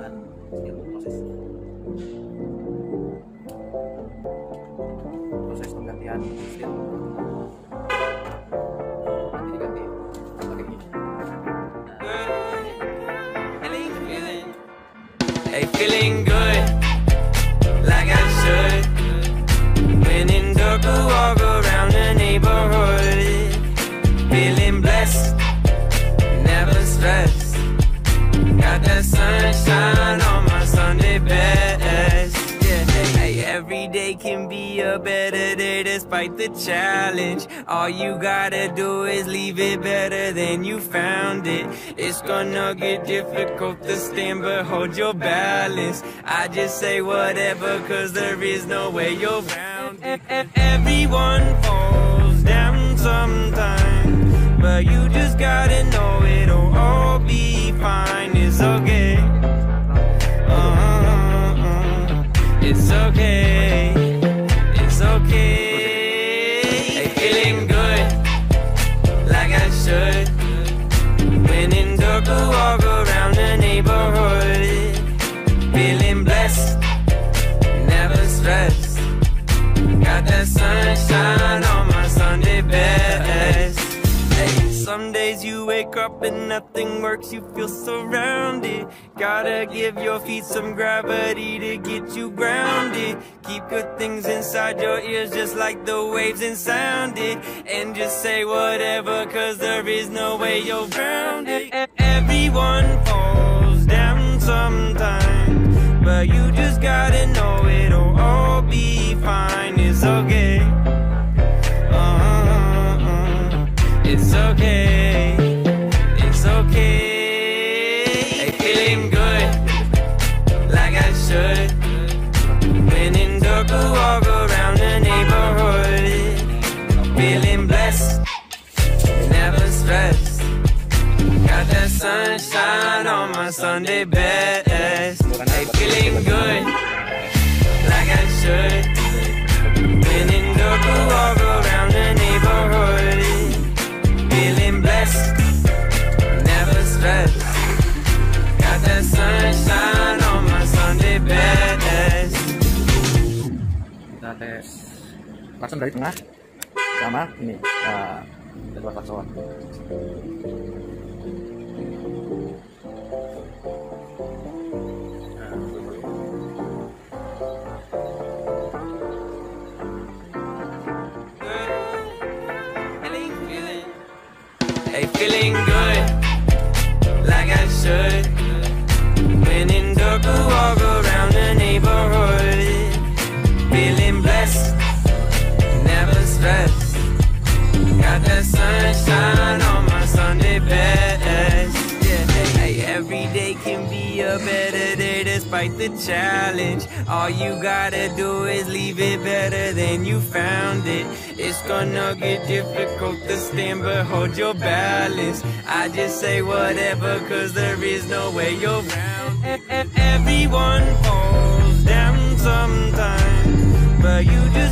dengan ilmu proses penggantian mesin. Nanti diganti pakai ini. Hey, feeling good, like I should. When in dark, I walk around the neighborhood. Feeling blessed, never stressed. Got that sunshine on my Sunday best. Yeah, hey, every day can be a better day despite the challenge. All you gotta do is leave it better than you found it. It's gonna get difficult to stand, but hold your balance. I just say whatever, cause there is no way you're round it. Everyone falls down sometime, but you just gotta know it'll all be fine. It's okay. It's okay. It's okay. Hey, feeling good, like I should. When in dark, I walk around the neighborhood. Feeling blessed, never stressed. Got that sunshine on my Sunday best. Some days you wake up and nothing works, you feel surrounded. Gotta give your feet some gravity to get you grounded. Keep good things inside your ears just like the waves and sound it. And just say whatever, cause there is no way you're grounded. Everyone falls down sometime, but you just gotta know it'll all be fine. It's okay. It's okay, it's okay. Hey, feeling good, like I should. When in dark, I walk around the neighborhood. Feeling blessed, never stressed. Got that sunshine on my Sunday best. Hey, feeling good, like I should. When in dark, I walk around the neighborhood. Feeling blessed, never stressed. Got that sunshine on my Sunday best. Kita tes klakson dari tengah sama ini, kedua klakson. Hey, feeling good, like I should. When in dark, I walk around the neighborhood. Feeling blessed, never stressed. Got that sunshine on my Sunday best. Yeah, hey, every day can be a better day despite the challenge. All you gotta do is leave it better than you found it. It's gonna get difficult to stand, but hold your balance. I just say whatever, cause there is no way you're round. Everyone falls down sometime, but you just